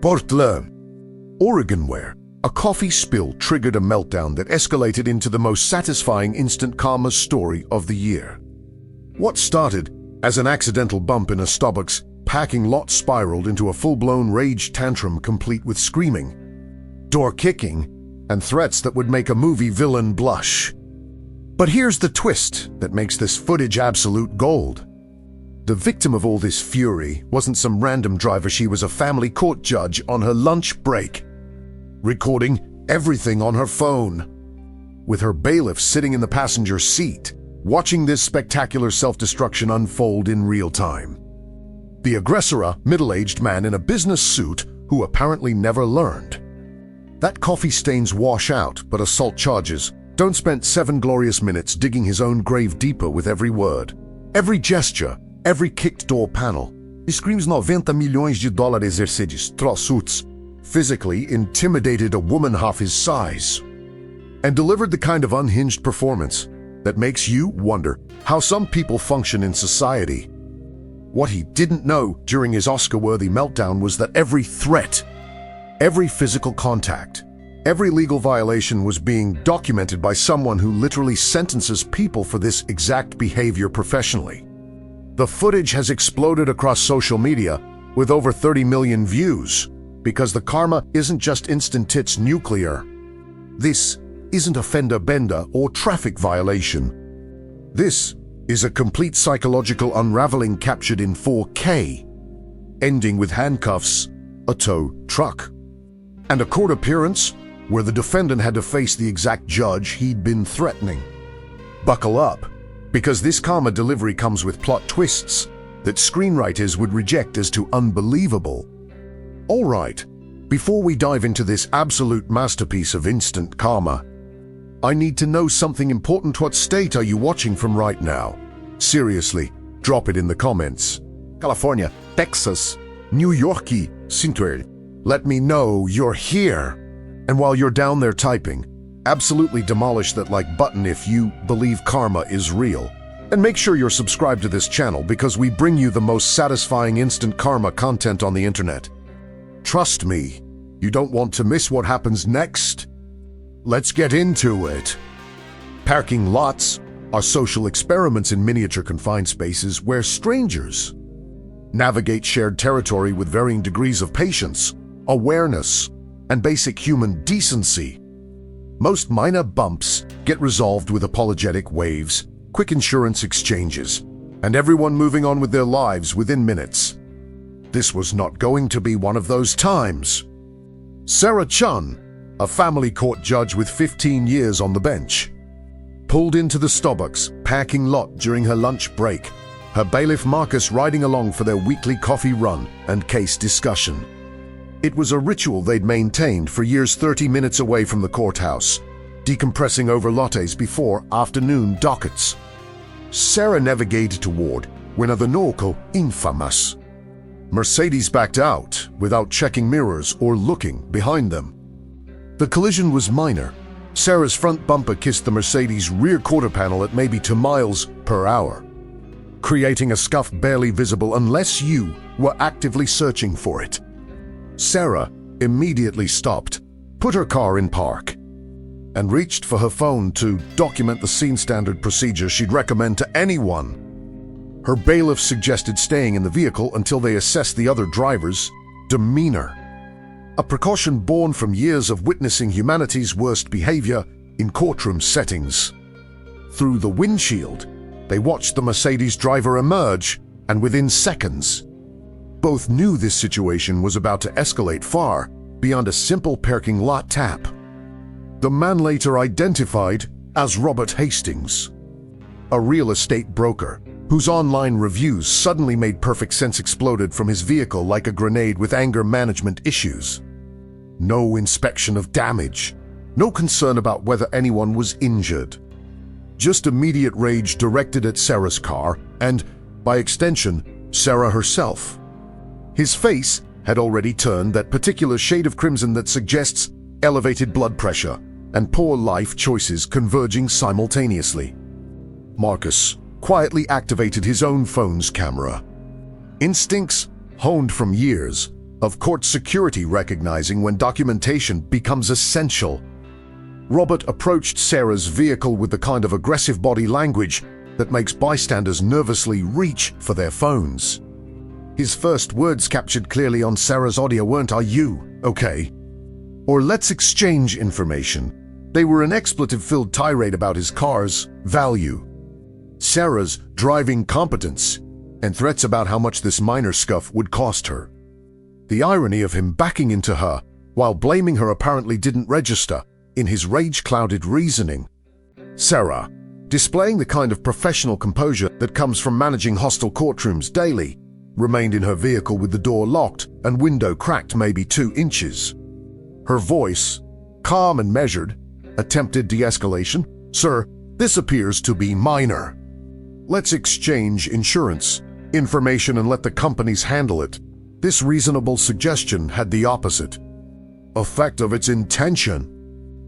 Portland, Oregon, where a coffee spill triggered a meltdown that escalated into the most satisfying instant karma story of the year. What started as an accidental bump in a Starbucks parking lot spiraled into a full-blown rage tantrum complete with screaming, door kicking, and threats that would make a movie villain blush. But here's the twist that makes this footage absolute gold. The victim of all this fury wasn't some random driver. She was a family court judge on her lunch break, recording everything on her phone, with her bailiff sitting in the passenger seat, watching this spectacular self-destruction unfold in real time. The aggressor, a middle-aged man in a business suit who apparently never learned. That coffee stains wash out, but assault charges don't spend 7 glorious minutes digging his own grave deeper with every word, every gesture, every kicked door panel. He screams $90 milhões de dólares exercides, troçuts, physically intimidated a woman half his size, and delivered the kind of unhinged performance that makes you wonder how some people function in society. What he didn't know during his Oscar-worthy meltdown was that every threat, every physical contact, every legal violation was being documented by someone who literally sentences people for this exact behavior professionally. The footage has exploded across social media with over 30 million views because the karma isn't just instant tits nuclear. This isn't a fender bender or traffic violation. This is a complete psychological unraveling captured in 4K, ending with handcuffs, a tow truck, and a court appearance where the defendant had to face the exact judge he'd been threatening. Buckle up, because this karma delivery comes with plot twists that screenwriters would reject as too unbelievable. All right, before we dive into this absolute masterpiece of instant karma, I need to know something important. What state are you watching from right now? Seriously, drop it in the comments. California, Texas, New Yorkie, Sintuer. Let me know you're here. And while you're down there typing, absolutely demolish that like button if you believe karma is real. And make sure you're subscribed to this channel because we bring you the most satisfying instant karma content on the internet. Trust me, you don't want to miss what happens next. Let's get into it. Parking lots are social experiments in miniature confined spaces where strangers navigate shared territory with varying degrees of patience, awareness, and basic human decency. Most minor bumps get resolved with apologetic waves, quick insurance exchanges, and everyone moving on with their lives within minutes. This was not going to be one of those times. Sarah Chun, a family court judge with 15 years on the bench, pulled into the Starbucks parking lot during her lunch break, her bailiff Marcus riding along for their weekly coffee run and case discussion. It was a ritual they'd maintained for years, 30 minutes away from the courthouse, decompressing over lattes before afternoon dockets. Sarah navigated toward when the Norco infamous Mercedes backed out without checking mirrors or looking behind them. The collision was minor. Sarah's front bumper kissed the Mercedes' rear quarter panel at maybe 2 miles per hour, creating a scuff barely visible unless you were actively searching for it. Sarah immediately stopped, put her car in park, and reached for her phone to document the scene. Standard procedure she'd recommend to anyone. Her bailiff suggested staying in the vehicle until they assessed the other driver's demeanor, a precaution born from years of witnessing humanity's worst behavior in courtroom settings. Through the windshield, they watched the Mercedes driver emerge, and within seconds, both knew this situation was about to escalate far beyond a simple parking lot tap. The man later identified as Robert Hastings, a real estate broker whose online reviews suddenly made perfect sense, exploded from his vehicle like a grenade with anger management issues. No inspection of damage, no concern about whether anyone was injured. Just immediate rage directed at Sarah's car and, by extension, Sarah herself. His face had already turned that particular shade of crimson that suggests elevated blood pressure and poor life choices converging simultaneously. Marcus quietly activated his own phone's camera. Instincts honed from years of court security recognizing when documentation becomes essential. Robert approached Sarah's vehicle with the kind of aggressive body language that makes bystanders nervously reach for their phones. His first words captured clearly on Sarah's audio weren't "Are you okay?" or "Let's exchange information." They were an expletive-filled tirade about his car's value, Sarah's driving competence, and threats about how much this minor scuff would cost her. The irony of him backing into her while blaming her apparently didn't register in his rage-clouded reasoning. Sarah, displaying the kind of professional composure that comes from managing hostile courtrooms daily, remained in her vehicle with the door locked and window cracked maybe 2 inches. Her voice, calm and measured, attempted de-escalation. "Sir, this appears to be minor. Let's exchange insurance information and let the companies handle it." This reasonable suggestion had the opposite effect of its intention.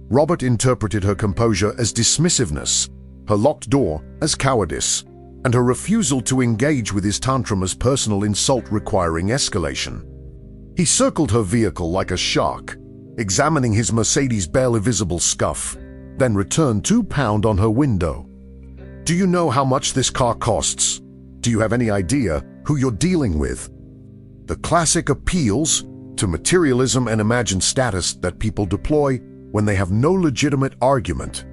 Robert interpreted her composure as dismissiveness, her locked door as cowardice, and her refusal to engage with his tantrum as personal insult requiring escalation. He circled her vehicle like a shark, examining his Mercedes' barely visible scuff, then returned to pound on her window. "Do you know how much this car costs? Do you have any idea who you're dealing with?" The classic appeals to materialism and imagined status that people deploy when they have no legitimate argument.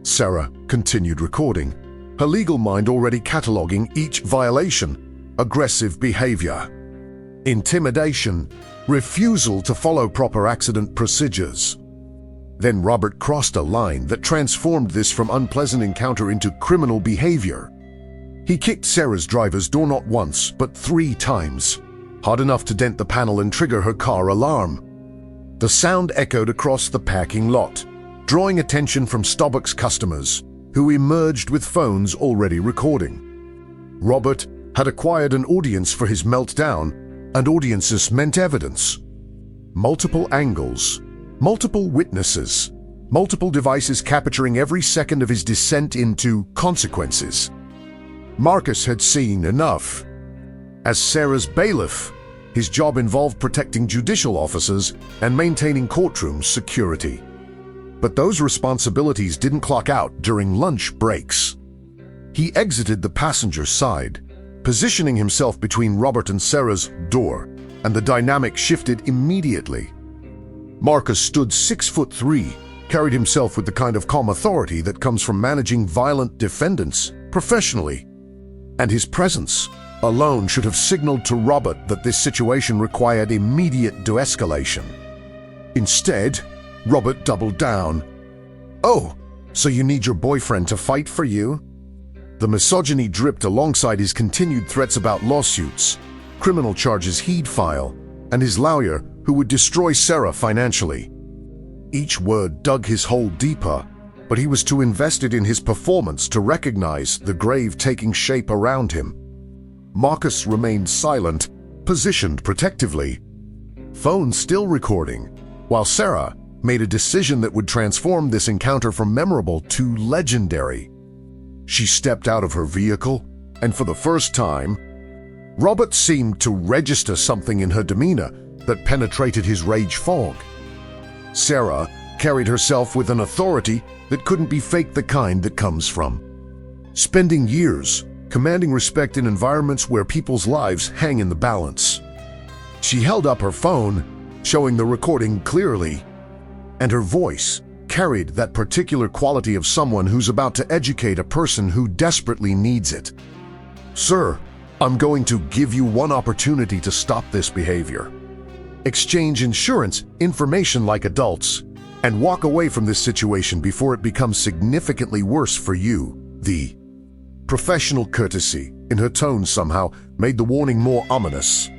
Sarah continued recording, her legal mind already cataloging each violation: aggressive behavior, intimidation, refusal to follow proper accident procedures. Then Robert crossed a line that transformed this from unpleasant encounter into criminal behavior. He kicked Sarah's driver's door not once, but 3 times, hard enough to dent the panel and trigger her car alarm. The sound echoed across the parking lot, drawing attention from Starbucks customers, who emerged with phones already recording. Robert had acquired an audience for his meltdown, and audiences meant evidence. Multiple angles, multiple witnesses, multiple devices capturing every second of his descent into consequences. Marcus had seen enough. As Sarah's bailiff, his job involved protecting judicial officers and maintaining courtroom security. But those responsibilities didn't clock out during lunch breaks. He exited the passenger side, positioning himself between Robert and Sarah's door, and the dynamic shifted immediately. Marcus stood 6'3", carried himself with the kind of calm authority that comes from managing violent defendants professionally, and his presence alone should have signaled to Robert that this situation required immediate de-escalation. Instead, Robert doubled down. "Oh, so you need your boyfriend to fight for you?" The misogyny dripped alongside his continued threats about lawsuits, criminal charges he'd file, and his lawyer who would destroy Sarah financially. Each word dug his hole deeper, but he was too invested in his performance to recognize the grave taking shape around him. Marcus remained silent, positioned protectively, phone still recording, while Sarah made a decision that would transform this encounter from memorable to legendary. She stepped out of her vehicle, and for the first time, Robert seemed to register something in her demeanor that penetrated his rage fog. Sarah carried herself with an authority that couldn't be faked, the kind that comes from spending years commanding respect in environments where people's lives hang in the balance. She held up her phone, showing the recording clearly, and her voice carried that particular quality of someone who's about to educate a person who desperately needs it. "Sir, I'm going to give you one opportunity to stop this behavior. Exchange insurance information like adults, and walk away from this situation before it becomes significantly worse for you." The professional courtesy in her tone somehow made the warning more ominous.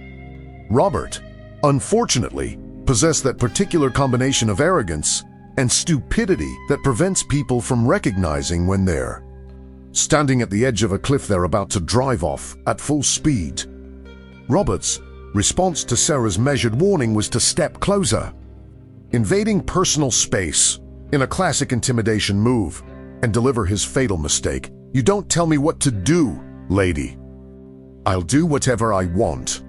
Robert, unfortunately, possessed that particular combination of arrogance and stupidity that prevents people from recognizing when they're standing at the edge of a cliff they're about to drive off at full speed. Robert's response to Sarah's measured warning was to step closer, invading personal space in a classic intimidation move, and deliver his fatal mistake. "You don't tell me what to do, lady. I'll do whatever I want.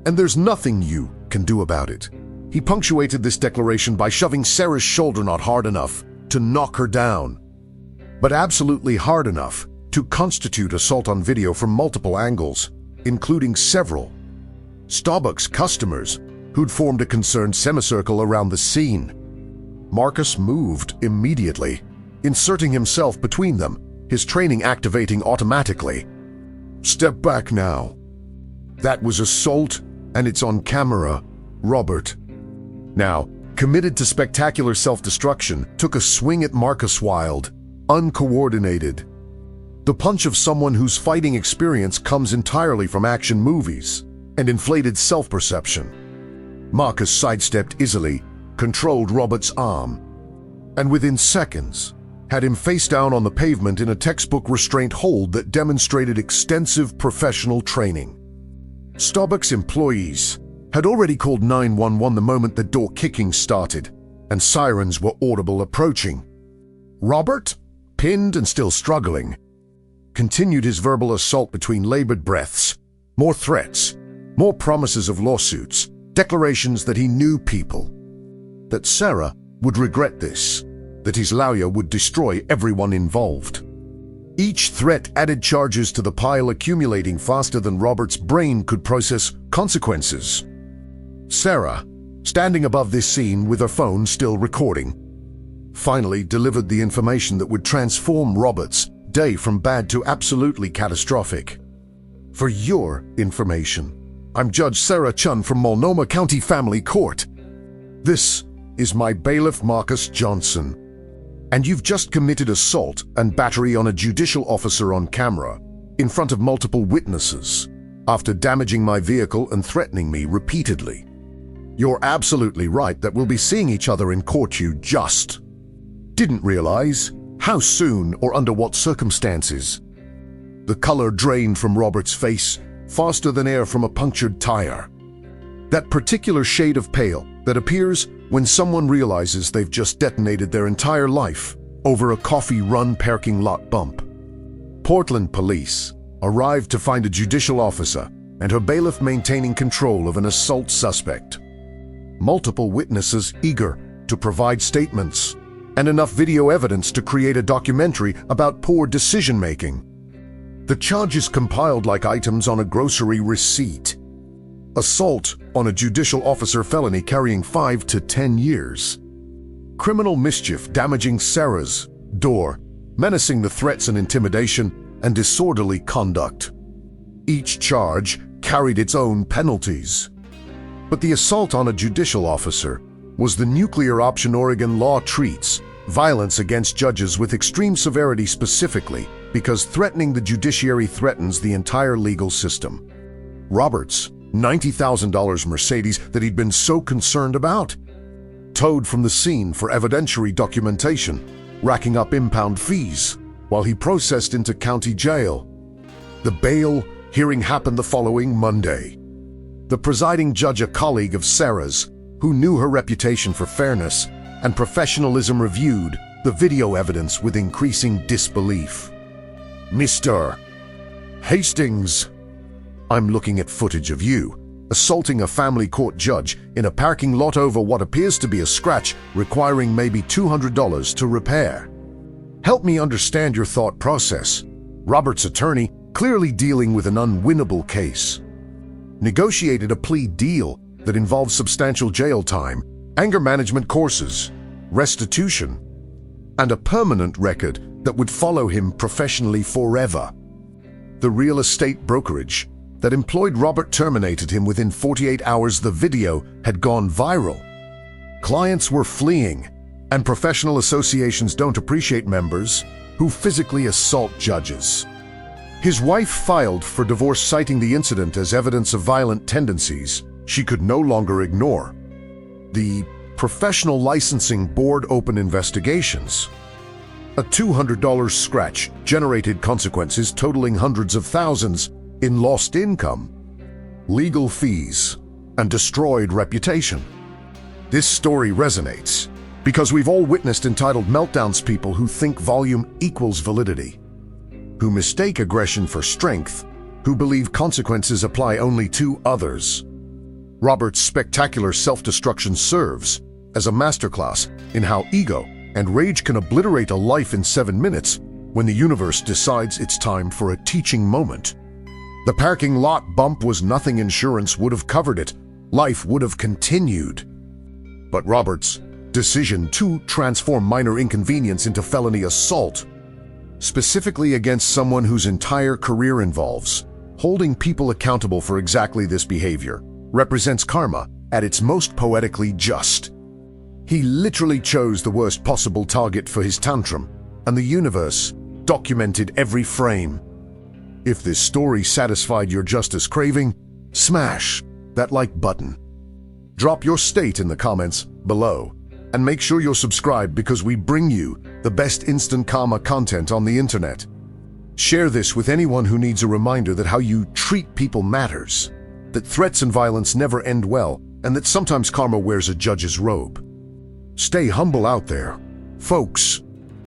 And there's nothing you can do about it. He punctuated this declaration by shoving Sarah's shoulder not hard enough to knock her down, but absolutely hard enough to constitute assault on video from multiple angles, including several Starbucks customers who'd formed a concerned semicircle around the scene. Marcus moved immediately, inserting himself between them, his training activating automatically. "Step back now. That was assault, and it's on camera, Robert." Now, committed to spectacular self-destruction, took a swing at Marcus Wilde, uncoordinated. The punch of someone whose fighting experience comes entirely from action movies and inflated self-perception. Marcus sidestepped easily, controlled Robert's arm, and within seconds had him face down on the pavement in a textbook restraint hold that demonstrated extensive professional training. Starbucks employees had already called 911 the moment the door kicking started, and sirens were audible approaching. Robert, pinned and still struggling, continued his verbal assault between labored breaths, more threats, more promises of lawsuits, declarations that he knew people, that Sarah would regret this, that his lawyer would destroy everyone involved. Each threat added charges to the pile, accumulating faster than Robert's brain could process consequences. Sarah, standing above this scene with her phone still recording, finally delivered the information that would transform Robert's day from bad to absolutely catastrophic. "For your information, I'm Judge Sarah Chun from Multnomah County Family Court. This is my bailiff Marcus Johnson, and you've just committed assault and battery on a judicial officer on camera in front of multiple witnesses after damaging my vehicle and threatening me repeatedly. You're absolutely right that we'll be seeing each other in court. You just didn't realize how soon or under what circumstances." The color drained from Robert's face faster than air from a punctured tire. That particular shade of pale that appears when someone realizes they've just detonated their entire life over a coffee-run parking lot bump. Portland police arrived to find a judicial officer and her bailiff maintaining control of an assault suspect. Multiple witnesses eager to provide statements, and enough video evidence to create a documentary about poor decision-making. The charges compiled like items on a grocery receipt. Assault on a judicial officer felony carrying 5 to 10 years. Criminal mischief damaging Sarah's door, menacing the threats and intimidation, and disorderly conduct. Each charge carried its own penalties. But the assault on a judicial officer was the nuclear option Oregon law treats violence against judges with extreme severity, specifically because threatening the judiciary threatens the entire legal system. Robert's $90,000 Mercedes that he'd been so concerned about, towed from the scene for evidentiary documentation, racking up impound fees while he processed into county jail. The bail hearing happened the following Monday. The presiding judge, a colleague of Sarah's, who knew her reputation for fairness and professionalism, reviewed the video evidence with increasing disbelief. "Mr. Hastings, I'm looking at footage of you assaulting a family court judge in a parking lot over what appears to be a scratch requiring maybe $200 to repair. Help me understand your thought process." Robert's attorney, clearly dealing with an unwinnable case, negotiated a plea deal that involved substantial jail time, anger management courses, restitution, and a permanent record that would follow him professionally forever. The real estate brokerage that employed Robert terminated him within 48 hours. The video had gone viral. Clients were fleeing, and professional associations don't appreciate members who physically assault judges. His wife filed for divorce, citing the incident as evidence of violent tendencies she could no longer ignore. The Professional Licensing Board opened investigations. A $200 scratch generated consequences totaling hundreds of thousands in lost income, legal fees, and destroyed reputation. This story resonates because we've all witnessed entitled meltdowns, people who think volume equals validity, who mistake aggression for strength, who believe consequences apply only to others. Robert's spectacular self-destruction serves as a masterclass in how ego and rage can obliterate a life in 7 minutes when the universe decides it's time for a teaching moment. The parking lot bump was nothing insurance would have covered it. Life would have continued. But Robert's decision to transform minor inconvenience into felony assault, specifically against someone whose entire career involves holding people accountable for exactly this behavior, represents karma at its most poetically just. He literally chose the worst possible target for his tantrum, and the universe documented every frame. If this story satisfied your justice craving, smash that like button. Drop your state in the comments below, and make sure you're subscribed because we bring you the best instant karma content on the internet. Share this with anyone who needs a reminder that how you treat people matters, that threats and violence never end well, and that sometimes karma wears a judge's robe. Stay humble out there, folks.